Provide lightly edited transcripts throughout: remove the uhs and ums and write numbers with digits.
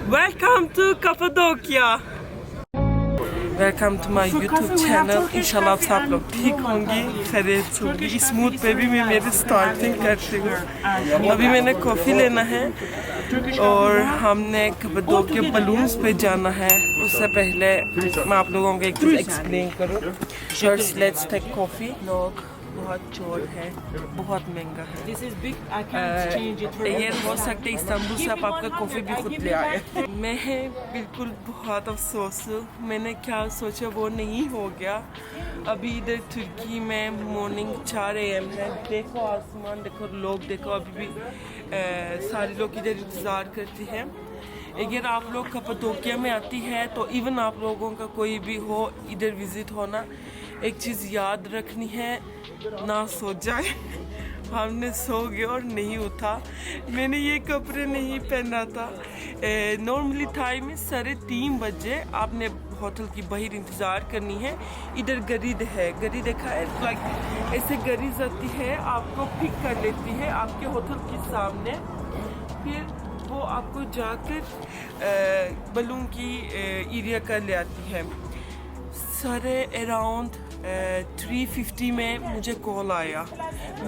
Welcome to Cappadocia. Welcome to my YouTube channel. इंशाल्लाह आप सब लोग ठीक होंगे, खैरियत होगी। इस मूड पे भी मैं मेरी स्टार्टिंग करती हूँ। अभी मैंने कॉफ़ी लेना है और हमने कप्पाडोकिया बलून्स पे जाना है। उससे पहले मैं आप लोगों को एक चीज़ एक्सप्लेन करूँ। First let's take coffee. लोग बहुत चोर है, बहुत महंगा है। ये हो सकता है इस्तांबुल से आप आपका कॉफ़ी भी खुद ले आए। मैं बिल्कुल बहुत अफसोस हूँ, मैंने क्या सोचा वो नहीं हो गया। अभी इधर तुर्की में मॉर्निंग 4 AM है। देखो आसमान देखो, लोग देखो, अभी भी सारे लोग इधर इंतज़ार करते हैं। अगर आप लोग कप्पाडोकिया में आती है तो इवन आप लोगों का कोई भी हो इधर विज़िट होना, एक चीज़ याद रखनी है, ना सो जाए। हमने सो गए और नहीं उठा। मैंने ये कपड़े नहीं पहना था। नॉर्मली टाइम 3:30 बजे आपने होटल की बाहर इंतज़ार करनी है। इधर गरीद है, गरीद देखा है, लाइक ऐसे गरीद आती है, आपको पिक कर लेती है आपके होटल के सामने। फिर वो आपको जाकर बलून की एरिया कर ले आती है। सारे अराउंड 3:50 में मुझे कॉल आया।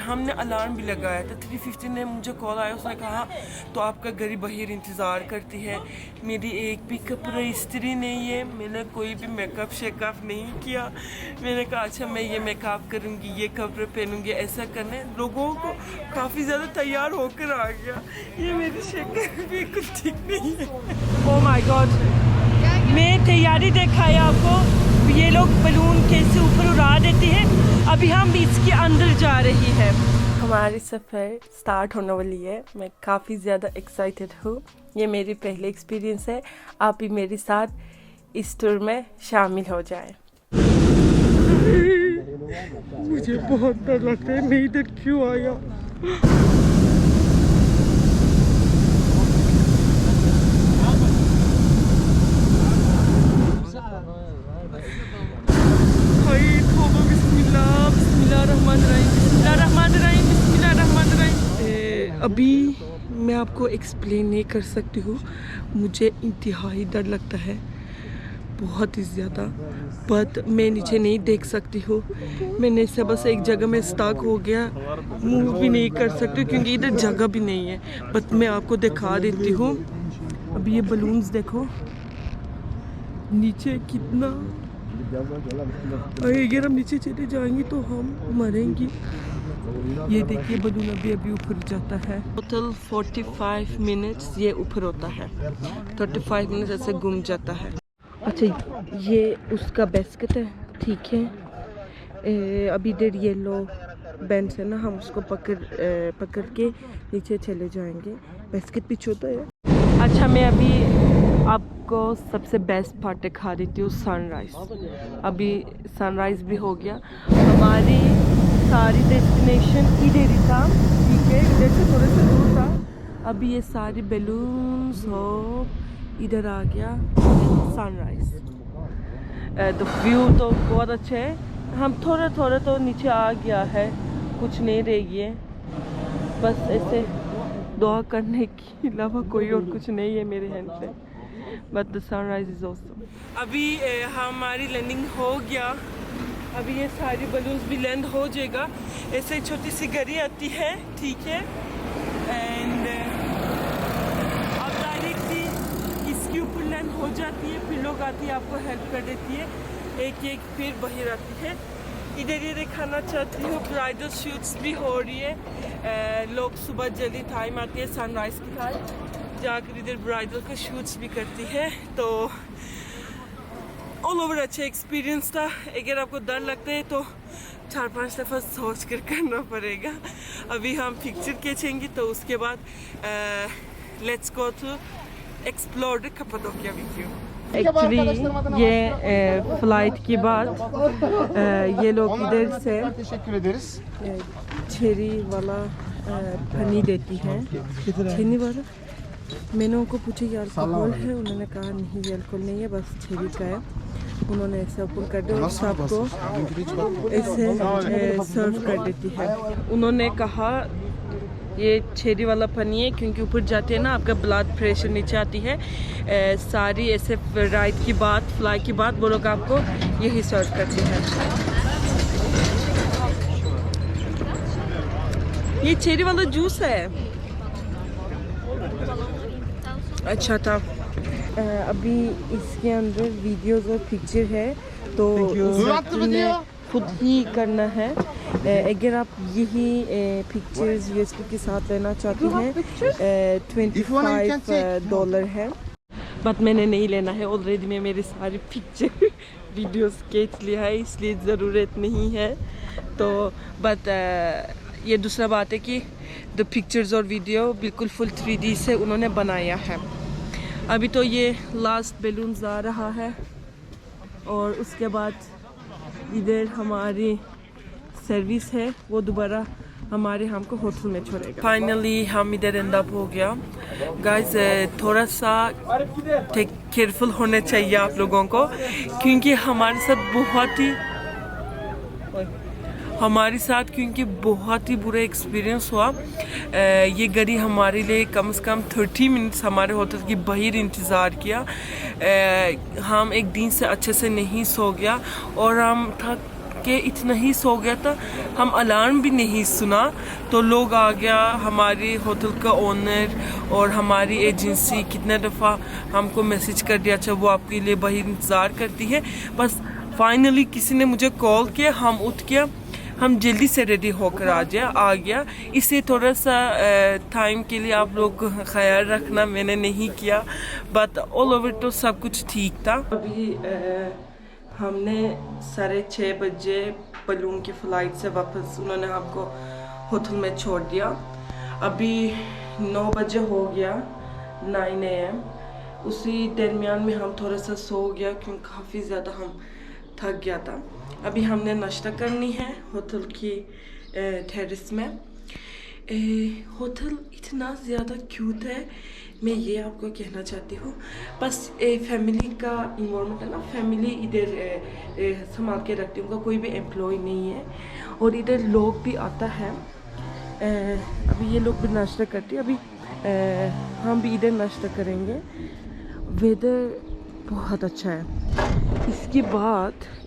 हमने अलार्म भी लगाया था। 3:50 में मुझे कॉल आया, उसने कहा तो आपका गाड़ी बाहर इंतज़ार करती है। मेरी एक भी कपड़ा इस्त्री नहीं है, मैंने कोई भी मेकअप शेकअप नहीं किया। मैंने कहा अच्छा मैं ये मेकअप करूँगी, ये कपड़े पहनूँगी, ऐसा करने लोगों को काफ़ी ज़्यादा तैयार होकर आ गया। ये मेरी शक्ल बिल्कुल ठीक नहीं है। ओह माय गॉड, मैं तैयारी दिखाया आपको। ये लोग बलून कैसे ऊपर उड़ा देते हैं। अभी हम बीच के अंदर जा रही है। हमारी सफ़र स्टार्ट होने वाली है। मैं काफ़ी ज़्यादा एक्साइटेड हूँ। ये मेरी पहली एक्सपीरियंस है। आप भी मेरे साथ इस टूर में शामिल हो जाएं। मुझे बहुत डर लगता है, मैं इधर क्यों आया। अभी मैं आपको एक्सप्लेन नहीं कर सकती हूँ। मुझे इंतहाई डर लगता है, बहुत ही ज़्यादा। बट मैं नीचे नहीं देख सकती हूँ। मैंने से बस एक जगह में स्टक हो गया, मूव भी नहीं कर सकती क्योंकि इधर जगह भी नहीं है। बट मैं आपको दिखा देती हूँ। अभी ये बलून्स देखो नीचे कितना, अगर हम नीचे चले जाएंगे तो हम मरेंगे। ये देखिए बलून अभी अभी ऊपर जाता है। टोटल 45 मिनट्स ये ऊपर होता है। 35 मिनट्स ऐसे घूम जाता है। अच्छा ये उसका बास्केट है, ठीक है। अभी इधर येलो बेंच है ना, हम उसको पकड़ के नीचे चले जाएंगे। बास्केट भी छोटा है। अच्छा मैं अभी आपको सबसे बेस्ट पार्ट दिखा देती हूँ, सनराइज़। अभी सनराइज़ भी हो गया। हमारी सारी डेस्टिनेशन इधर ही था, ठीक है, इधर से थोड़ा सा दूर था। अभी ये सारी बैलून्स हो इधर आ गया। सनराइज़ तो व्यू तो बहुत अच्छा है। हम थोड़ा थोड़ा तो नीचे आ गया है, कुछ नहीं रह गए। बस ऐसे दुआ करने के अलावा कोई और कुछ नहीं है मेरे हैंड से। But the sunrise is awesome. अभी हमारी लैंडिंग हो गया। अभी ये सारी बलून्स भी लैंड हो जाएगा। ऐसे छोटी सी गाड़ी आती है, ठीक है, एंड अब डायरेक्टली इसके ऊपर लैंड हो जाती है। फिर लोग आती है, आपको हेल्प कर देती है, एक एक फिर बाहर आती है। इधर ये दिखाना चाहती हूँ, ब्राइडल शूट्स भी हो रही है। लोग सुबह जल्दी टाइम आती है सनराइज़ के टाइम, जाकर इधर ब्राइडल के शूट्स भी करती है। तो ऑल ओवर अच्छा एक्सपीरियंस था। अगर आपको डर लगता है तो 4-5 दफ़ा सोच कर करना पड़ेगा। अभी हम पिक्चर खींचेंगे तो उसके बाद let's go to explore the Cappadocia with you. Actually ये फ्लाइट के बाद ये लोग इधर से चेरी वाला पानी देती है। चेरी वाला मैंने उनको पूछा ये अल्कोहल है, उन्होंने कहा नहीं ये अल्कोहल नहीं है, बस चेरी का है। उन्होंने ऐसे ओपन कर दिया और सबको ऐसे सर्व कर देती है। उन्होंने कहा ये चेरी वाला पानी है, क्योंकि ऊपर जाते हैं ना आपका ब्लड प्रेशर नीचे आती है। सारी ऐसे राइड की बात, फ्लाई की बात, वो लोग आपको यही सर्व करते हैं। ये चेरी वाला जूस है, अच्छा था। अभी इसके अंदर वीडियोस और पिक्चर है, तो खुद ही करना है। अगर आप यही पिक्चर्स यूएसबी के साथ लेना चाहती हैं, $25 है, बट मैंने नहीं लेना है। ऑलरेडी मैं मेरे सारे पिक्चर वीडियोस खींच लिया है, इसलिए ज़रूरत नहीं है। तो बट ये दूसरा बात है कि द पिक्चर्स और वीडियो बिल्कुल फुल 3D से उन्होंने बनाया है। अभी तो ये लास्ट बैलून्स आ रहा है और उसके बाद इधर हमारी सर्विस है, वो दोबारा हमको होटल में छोड़ेगा। फाइनली हम इधर एंड अप हो गया। गाइस थोड़ा सा केयरफुल होने चाहिए आप लोगों को, क्योंकि हमारे साथ बहुत ही बुरा एक्सपीरियंस हुआ। ये गाड़ी हमारे लिए कम से कम 30 मिनट्स हमारे होटल की बाहर इंतज़ार किया। हम एक दिन से अच्छे से नहीं सो गया और हम थक के इतना ही सो गया था, हम अलार्म भी नहीं सुना। तो लोग आ गया, हमारी होटल का ओनर और हमारी एजेंसी कितने दफ़ा हमको मैसेज कर दिया, अच्छा वो आपके लिए बाहर इंतज़ार करती है। बस फाइनली किसी ने मुझे कॉल किया, हम उठ गया, हम जल्दी से रेडी होकर आ गया। इससे थोड़ा सा टाइम के लिए आप लोग ख्याल रखना, मैंने नहीं किया, बट ऑल ओवर तो सब कुछ ठीक था। अभी हमने 6:30 बजे बलून की फ़्लाइट से वापस उन्होंने हमको होटल में छोड़ दिया। अभी 9 बजे हो गया, 9 AM। उसी दरमियान में हम थोड़ा सा सो गया, क्योंकि काफ़ी ज़्यादा हम थक गया था। अभी हमने नाश्ता करनी है होटल की टेरेस में। होटल इतना ज़्यादा क्यूट है, मैं ये आपको कहना चाहती हूँ। बस फैमिली का इन्वॉल्वमेंट है ना, फैमिली इधर संभाल के रखती है, उनका कोई भी एम्प्लॉय नहीं है और इधर लोग भी आता है। अभी ये लोग भी नाश्ता करते हैं, अभी हम भी इधर नाश्ता करेंगे। वेदर बहुत अच्छा है।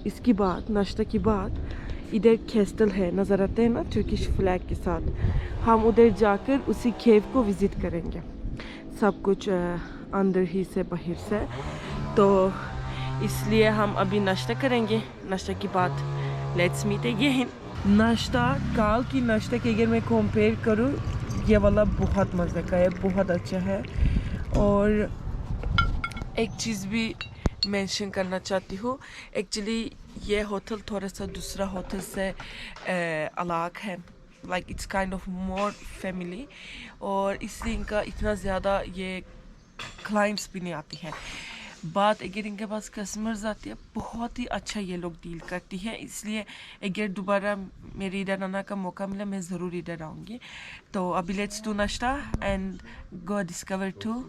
इसके बाद नाश्ता के बाद इधर कैस्टल है, नज़र आते हैं ना टर्किश फ्लैग के साथ। हम उधर जाकर उसी केव को विज़िट करेंगे, सब कुछ अंदर ही से बाहर से। तो इसलिए हम अभी नाश्ता करेंगे, नाश्ता के बाद लेट्स मीट अगेन। नाश्ता काल की नाश्ता के अगर मैं कंपेयर करूँ, ये वाला बहुत मज़े का है, बहुत अच्छा है। और एक चीज़ भी मेंशन करना चाहती हूँ, एक्चुअली ये होटल थोड़ा सा दूसरा होटल से अलग है, like it's kind of more family, और इसलिए इनका इतना ज़्यादा ये क्लाइंट्स भी नहीं आती हैं। बात अगर इनके पास कस्टमर्स आती है, बहुत ही अच्छा ये लोग डील करती है। इसलिए अगर दोबारा मेरे इधर आने का मौका मिला, मैं ज़रूर इधर आऊँगी। तो अभी let's do nashta and go discover to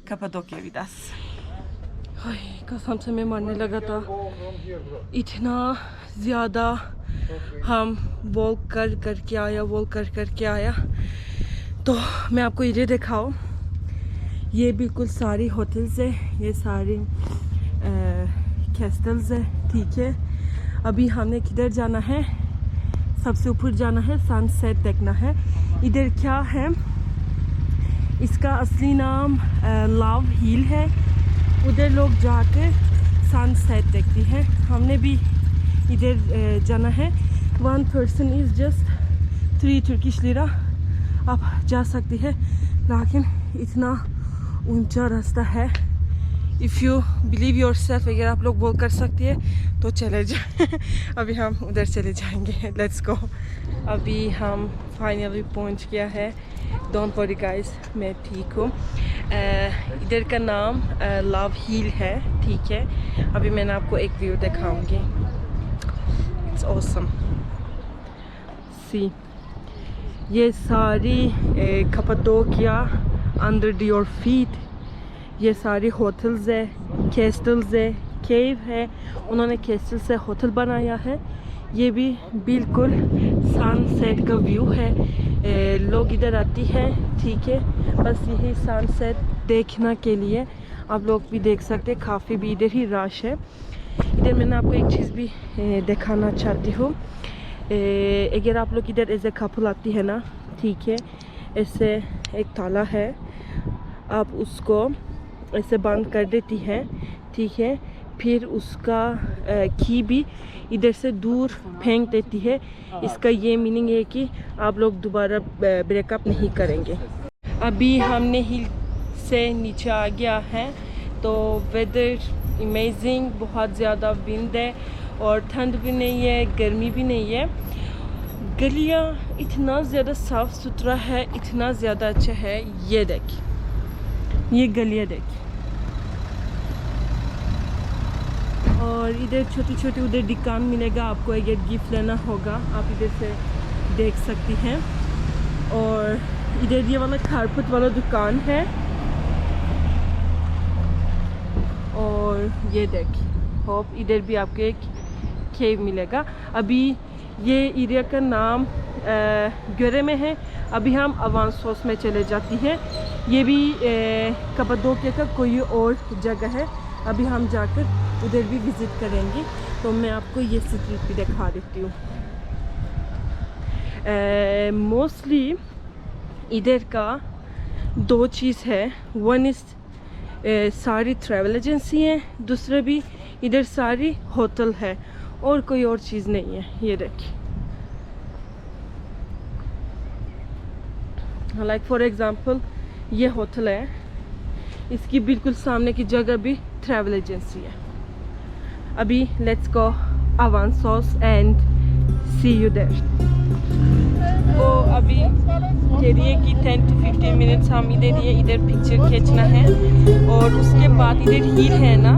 Cappadocia with us. कसम से मैं मरने लगा था, इतना ज़्यादा हम वॉक करके आया। तो मैं आपको ये दिखाऊं, ये बिल्कुल सारी होटल्स है, ये सारी कैस्टल्स है, ठीक है। अभी हमने किधर जाना है, सबसे ऊपर जाना है, सनसेट देखना है। इधर क्या है, इसका असली नाम लव हिल है। उधर लोग जाकर सनसेट देखते हैं। हमने भी इधर जाना है। 1 person is just 3 Turkish lira। आप जा सकती है, लेकिन इतना ऊंचा रास्ता है। If you believe your self, अगर आप लोग बोल कर सकती है तो चले जाए। अभी हम उधर चले जाएंगे, लेट्स गो। अभी हम फाइनली पहुंच गया है। डोंट वरी गाइस, मैं ठीक हूँ। इधर का नाम लव हिल है, ठीक है। अभी मैंने आपको एक व्यू दिखाऊंगी, इट्स ऑसम। सी, ये सारी कप्पाडोकिया अंडर योर फीट, ये सारी होटल्स है, कैस्टल्स है, केव है। उन्होंने कैस्टल से होटल बनाया है। ये भी बिल्कुल सनसेट का व्यू है। लोग इधर आती हैं, ठीक है, बस यही सनसेट देखने के लिए। आप लोग भी देख सकते हैं, काफ़ी भी इधर ही रश है। इधर मैंने आपको एक चीज़ भी दिखाना चाहती हूँ। अगर आप लोग इधर ऐसे कपल आती है ना, ठीक है, ऐसे एक ताला है, आप उसको ऐसे बंद कर देती हैं, ठीक है, फिर उसका की भी इधर से दूर फेंक देती है। इसका ये मीनिंग है कि आप लोग दोबारा ब्रेकअप नहीं करेंगे। अभी हमने हिल से नीचे आ गया है, तो वेदर अमेजिंग, बहुत ज़्यादा विंड है और ठंड भी नहीं है, गर्मी भी नहीं है। गलियाँ इतना ज़्यादा साफ़ सुथरा है, इतना ज़्यादा अच्छा है। ये देखिए, ये गलियाँ देखिए, और इधर छोटी छोटी उधर दुकान मिलेगा आपको। अगर गिफ्ट लेना होगा आप इधर से देख सकती हैं। और इधर ये वाला कारपेट वाला दुकान है, और ये देखिए, होप इधर भी आपको एक केव मिलेगा। अभी ये एरिया का नाम गरे में है। अभी हम अवांसोस में चले जाती हैं। ये भी कप्पाडोकिया का कोई और जगह है। अभी हम जाकर उधर भी विज़िट करेंगे, तो मैं आपको ये स्ट्रीट भी दिखा देती हूँ। मोस्टली इधर का दो चीज़ है। वन इज़ सारी ट्रैवल एजेंसी हैं, दूसरा भी इधर सारी होटल है, और कोई और चीज़ नहीं है। ये देखिए, लाइक फॉर एग्ज़ाम्पल ये होटल है, इसकी बिल्कुल सामने की जगह भी ट्रैवल एजेंसी है। अभी let's go Avanos and see you there. तो अभी कह रही है कि 10 to 15 मिनट्स हम इधर पिक्चर खींचना है, और उसके बाद इधर हील है ना,